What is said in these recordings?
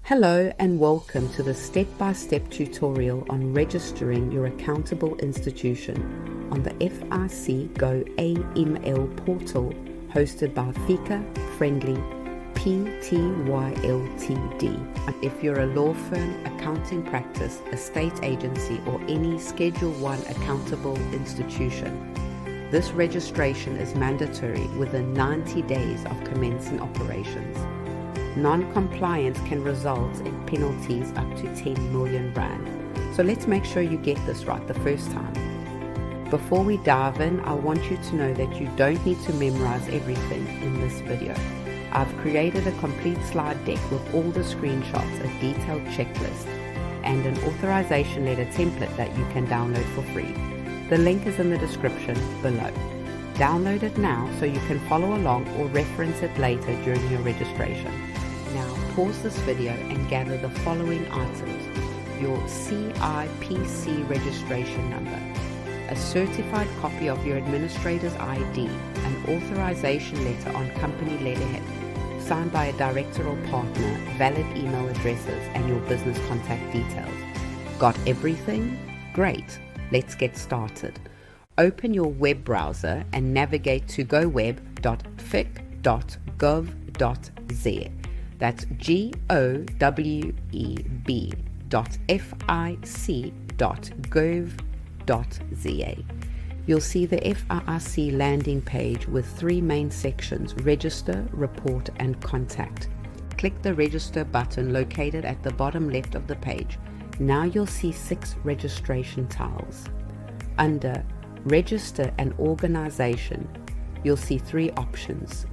Hello and welcome to the step-by-step tutorial on registering your accountable institution on the FIC goAML portal hosted by FIC-friendly Pty Ltd. If you're a law firm, accounting practice, a state agency or any Schedule 1 accountable institution, this registration is mandatory within 90 days of commencing operations. Non-compliance can result in penalties up to 10 million rand. So let's make sure you get this right the first time. Before we dive in, I want you to know that you don't need to memorize everything in this video. I've created a complete slide deck with all the screenshots, a detailed checklist, and an authorization letter template that you can download for free. The link is in the description below. Download it now so you can follow along or reference it later during your registration. Now pause this video and gather the following items: your CIPC registration number, a certified copy of your administrator's ID, an authorization letter on company letterhead, signed by a director or partner, valid email addresses, and your business contact details. Got everything? Great! Let's get started. Open your web browser and navigate to goweb.fic.gov.za. That's goweb.fic.gov.za. You'll see the FIC landing page with three main sections: register, report, and contact. Click the register button located at the bottom left of the page. Now you'll see 6 registration tiles. Under register an organization, you'll see 3 options: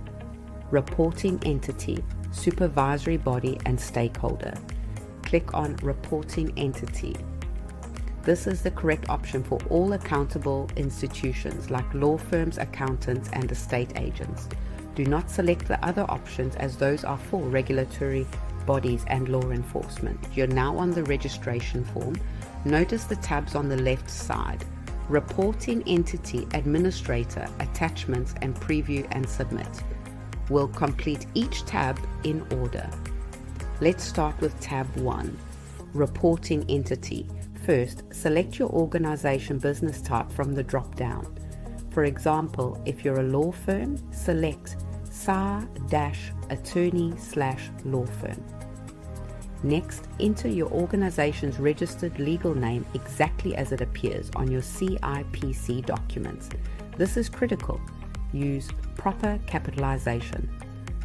reporting entity, supervisory body, and stakeholder. Click on reporting entity. This is the correct option for all accountable institutions like law firms, accountants, and estate agents. Do not select the other options as those are for regulatory bodies and law enforcement. You're now on the registration form. Notice the tabs on the left side: reporting entity, administrator, attachments, and preview and submit. We'll complete each tab in order. Let's start with tab 1, reporting entity. First, select your organization business type from the drop-down. For example, if you're a law firm, select SAR-attorney/law firm. Next, enter your organization's registered legal name exactly as it appears on your CIPC documents. This is critical. Use proper capitalization.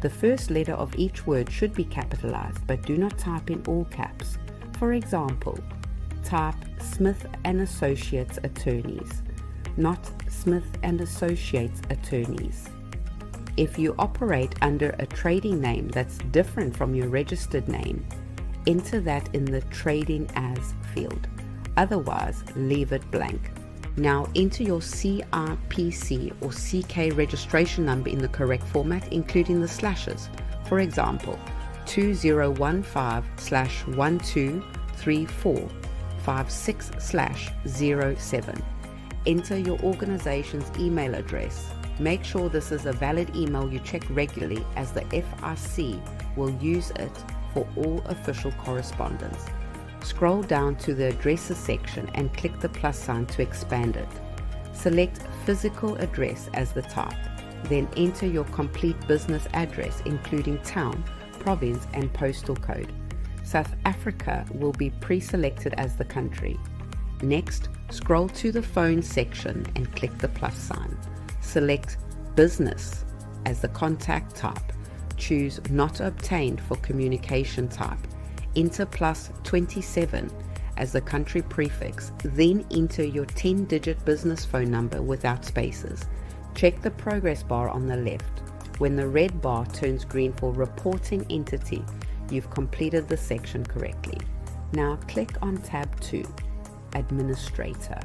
The first letter of each word should be capitalized, but do not type in all caps. For example, type Smith & Associates Attorneys, not Smith & Associates Attorneys. If you operate under a trading name that's different from your registered name, enter that in the trading as field. Otherwise, leave it blank. Now enter your CIPC or CK registration number in the correct format, including the slashes. For example, 2015/123456/07. Enter your organization's email address. Make sure this is a valid email you check regularly, as the FIC will use it for all official correspondence. Scroll down to the addresses section and click the plus sign to expand it. Select physical address as the type. Then enter your complete business address, including town, province, and postal code. South Africa will be pre-selected as the country. Next, scroll to the phone section and click the plus sign. Select business as the contact type. Choose not obtained for communication type. Enter +27 as the country prefix, then enter your 10-digit business phone number without spaces. Check the progress bar on the left. When the red bar turns green for reporting entity, you've completed the section correctly. Now click on tab 2, administrator.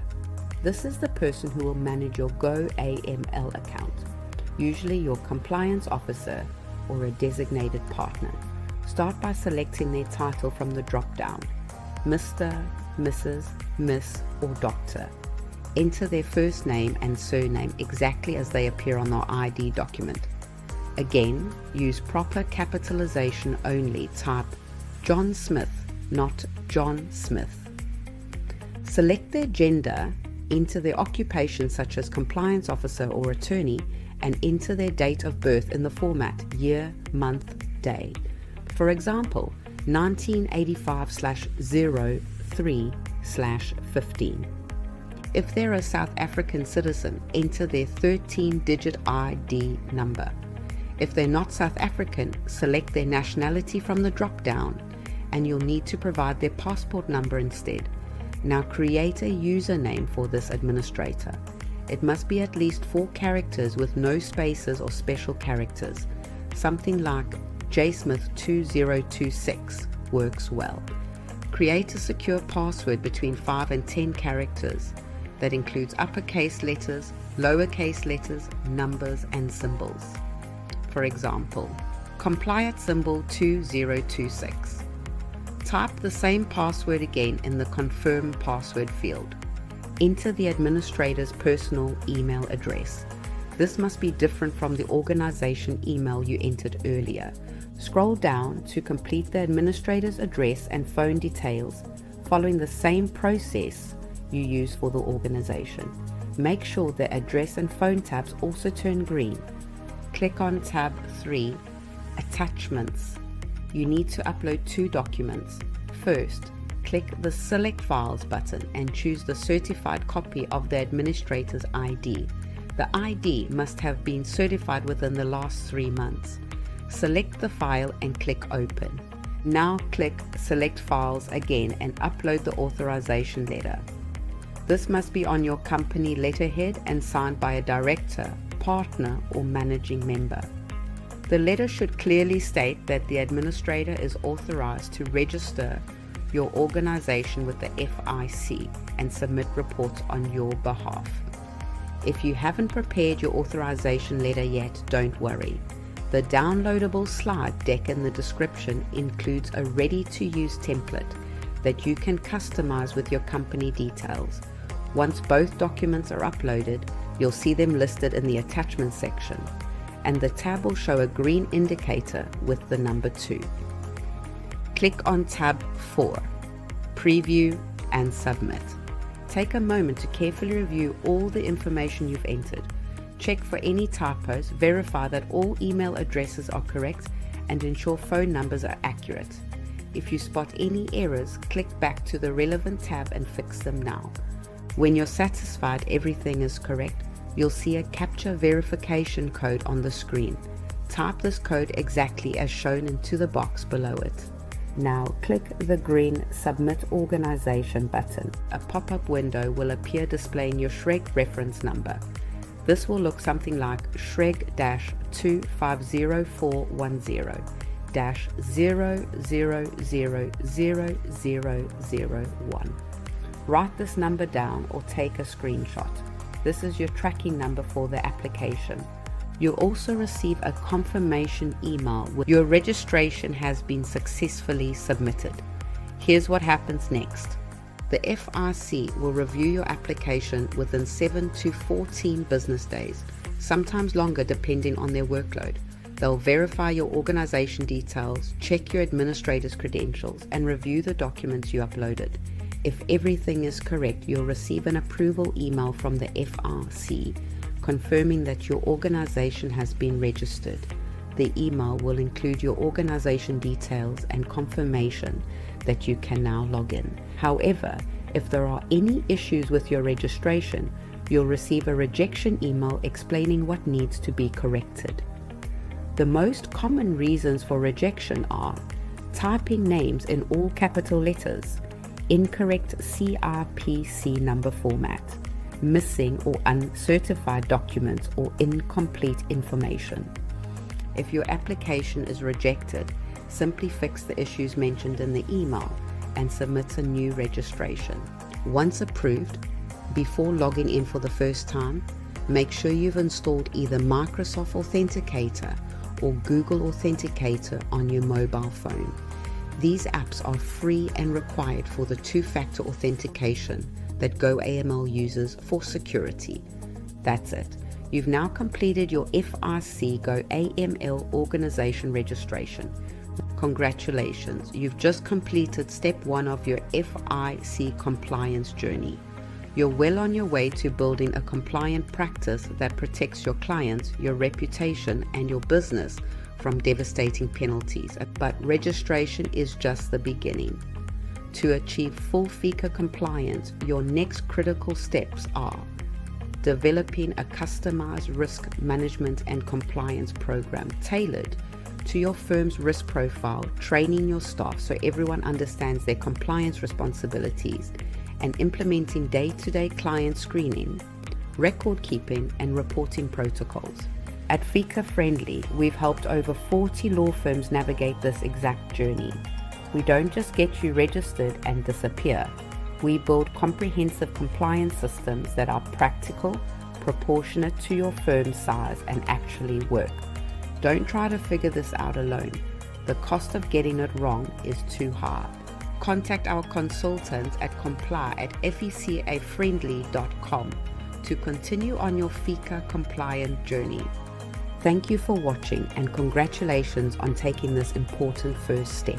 This is the person who will manage your goAML account, usually your compliance officer or a designated partner. Start by selecting their title from the drop-down: Mr., Mrs., Miss, or Doctor. Enter their first name and surname exactly as they appear on their ID document. Again, use proper capitalization only. Type John Smith, not John Smith. Select their gender, enter their occupation such as compliance officer or attorney, and enter their date of birth in the format year, month, day. For example, 1985/03/15. If they're a South African citizen, enter their 13-digit ID number. If they're not South African, select their nationality from the drop-down, and you'll need to provide their passport number instead. Now create a username for this administrator. It must be at least 4 characters with no spaces or special characters. Something like jsmith2026 works well. Create a secure password between 5 and 10 characters that includes uppercase letters, lowercase letters, numbers, and symbols. For example, compliant symbol 2026. Type the same password again in the confirm password field. Enter the administrator's personal email address. This must be different from the organization email you entered earlier. Scroll down to complete the administrator's address and phone details, following the same process you use for the organization. Make sure the address and phone tabs also turn green. Click on tab 3, Attachments. You need to upload 2 documents. First, click the Select Files button and choose the certified copy of the administrator's ID. The ID must have been certified within the last 3 months. Select the file and click Open. Now click Select Files again and upload the authorization letter. This must be on your company letterhead and signed by a director, partner, or managing member. The letter should clearly state that the administrator is authorized to register your organization with the FIC and submit reports on your behalf. If you haven't prepared your authorization letter yet, don't worry. The downloadable slide deck in the description includes a ready-to-use template that you can customize with your company details. Once both documents are uploaded, you'll see them listed in the attachment section, and the tab will show a green indicator with the number 2. Click on tab 4, Preview and Submit. Take a moment to carefully review all the information you've entered. Check for any typos, verify that all email addresses are correct, and ensure phone numbers are accurate. If you spot any errors, click back to the relevant tab and fix them now. When you're satisfied everything is correct, you'll see a CAPTCHA verification code on the screen. Type this code exactly as shown into the box below it. Now click the green Submit Organization button. A pop-up window will appear displaying your SHREG reference number. This will look something like SHREG-250410-0000001. Write this number down or take a screenshot. This is your tracking number for the application. You'll also receive a confirmation email with your registration has been successfully submitted. Here's what happens next. The FIC will review your application within 7 to 14 business days, sometimes longer depending on their workload. They'll verify your organization details, check your administrator's credentials, and review the documents you uploaded. If everything is correct, you'll receive an approval email from the FIC confirming that your organization has been registered. The email will include your organization details and confirmation that you can now log in. However, if there are any issues with your registration, you'll receive a rejection email explaining what needs to be corrected. The most common reasons for rejection are typing names in all capital letters, incorrect CRPC number format, missing or uncertified documents, or incomplete information. If your application is rejected, simply fix the issues mentioned in the email and submit a new registration. Once approved, before logging in for the first time, make sure you've installed either Microsoft Authenticator or Google Authenticator on your mobile phone. These apps are free and required for the two-factor authentication that goAML uses for security. That's it. You've now completed your FIC goAML organization registration. Congratulations, you've just completed step 1 of your FIC compliance journey. You're well on your way to building a compliant practice that protects your clients, your reputation, and your business from devastating penalties. But registration is just the beginning. To achieve full FICA compliance, your next critical steps are developing a customized risk management and compliance program tailored to your firm's risk profile, training your staff so everyone understands their compliance responsibilities, and implementing day-to-day client screening, record keeping, and reporting protocols. At FICA Friendly, we've helped over 40 law firms navigate this exact journey. We don't just get you registered and disappear. We build comprehensive compliance systems that are practical, proportionate to your firm's size, and actually work. Don't try to figure this out alone. The cost of getting it wrong is too high. Contact our consultants at comply@ficafriendly.com to continue on your FICA compliant journey. Thank you for watching, and congratulations on taking this important first step.